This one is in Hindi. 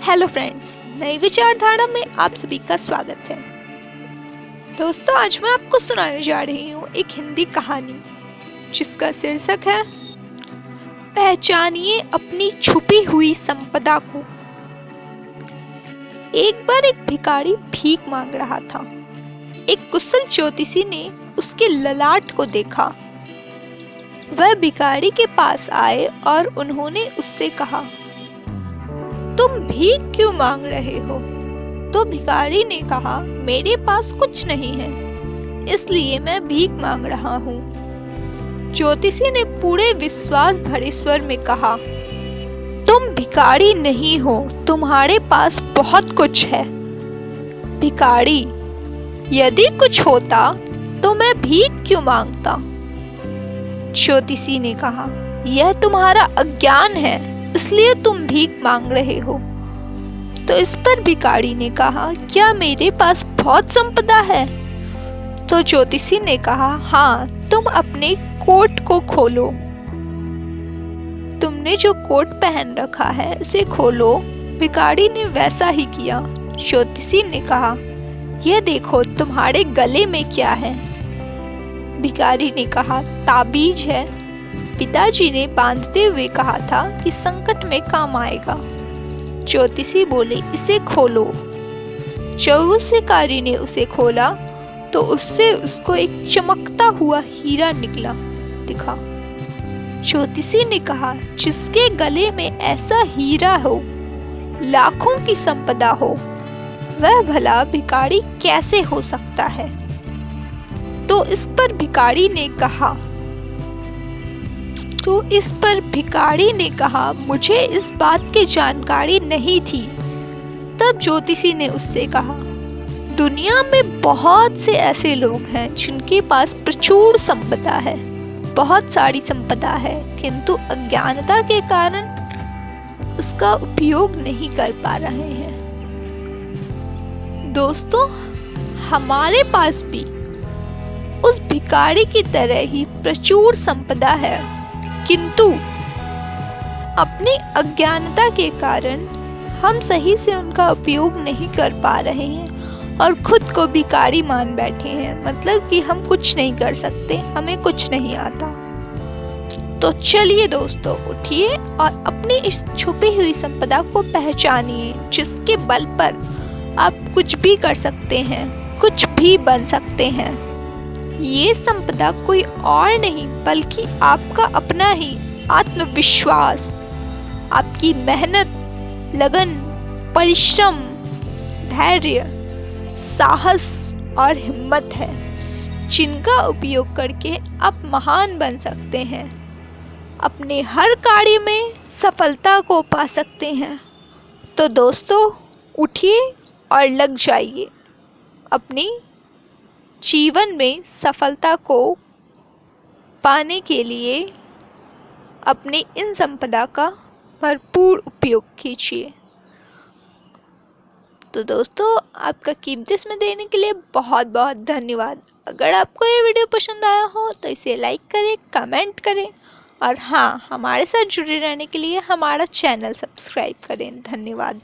हेलो फ्रेंड्स, नई विचारधारा में आप सभी का स्वागत है। दोस्तों, आज मैं आपको सुनाने जा रही हूँ एक हिंदी कहानी जिसका शीर्षक है पहचानिए अपनी छुपी हुई संपदा को। एक बार एक भिखारी भीख मांग रहा था। एक कुशल ज्योतिषी ने उसके ललाट को देखा। वह भिखारी के पास आए और उन्होंने उससे कहा, तुम भीख क्यों मांग रहे हो? तो भिखारी ने कहा, मेरे पास कुछ नहीं है, इसलिए मैं भीख मांग रहा हूँ। ज्योतिषी ने पूरे विश्वास भरे स्वर में कहा, तुम भिखारी नहीं हो, तुम्हारे पास बहुत कुछ है। भिखारी, यदि कुछ होता तो मैं भीख क्यों मांगता? ज्योतिषी ने कहा, यह तुम्हारा अज्ञान है, इसलिए तुम भीख मांग रहे हो। तो इस पर भिखारी ने कहा, क्या मेरे पास बहुत संपदा है? तो ज्योतिषी ने कहा, हाँ, तुम अपने कोट को खोलो। तुमने जो कोट पहन रखा है उसे खोलो। भिखारी ने वैसा ही किया। ज्योतिषी ने कहा, यह देखो तुम्हारे गले में क्या है? भिखारी ने कहा, ताबीज है। पिताजी ने बांधते हुए कहा था कि संकट में काम आएगा। ज्योतिषी बोले, इसे खोलो। जब उस भिखारी ने उसे खोला तो उससे उसको एक चमकता हुआ हीरा दिखा। ज्योतिषी ने कहा, जिसके गले में ऐसा हीरा हो, लाखों की संपदा हो, वह भला भिखारी कैसे हो सकता है? तो इस पर भिखारी ने कहा, मुझे इस बात की जानकारी नहीं थी। तब ज्योतिषी ने उससे कहा, दुनिया में बहुत से ऐसे लोग हैं जिनके पास प्रचुर संपदा है, बहुत सारी संपदा है, किंतु अज्ञानता के कारण उसका उपयोग नहीं कर पा रहे हैं। दोस्तों, हमारे पास भी उस भिखारी की तरह ही प्रचुर संपदा है, किंतु अपनी अज्ञानता के कारण हम सही से उनका उपयोग नहीं कर पा रहे हैं और खुद को भिखारी मान बैठे हैं। मतलब कि हम कुछ नहीं कर सकते, हमें कुछ नहीं आता। तो चलिए दोस्तों, उठिए और अपनी इस छुपी हुई संपदा को पहचानिए, जिसके बल पर आप कुछ भी कर सकते हैं, कुछ भी बन सकते हैं। ये संपदा कोई और नहीं बल्कि आपका अपना ही आत्मविश्वास, आपकी मेहनत, लगन, परिश्रम, धैर्य, साहस और हिम्मत है, जिनका उपयोग करके आप महान बन सकते हैं, अपने हर कार्य में सफलता को पा सकते हैं। तो दोस्तों, उठिए और लग जाइए अपनी जीवन में सफलता को पाने के लिए। अपनी इन संपदा का भरपूर उपयोग कीजिए। तो दोस्तों, आपका कीमती समय देने के लिए बहुत बहुत धन्यवाद। अगर आपको ये वीडियो पसंद आया हो तो इसे लाइक करें, कमेंट करें और हाँ, हमारे साथ जुड़े रहने के लिए हमारा चैनल सब्सक्राइब करें। धन्यवाद।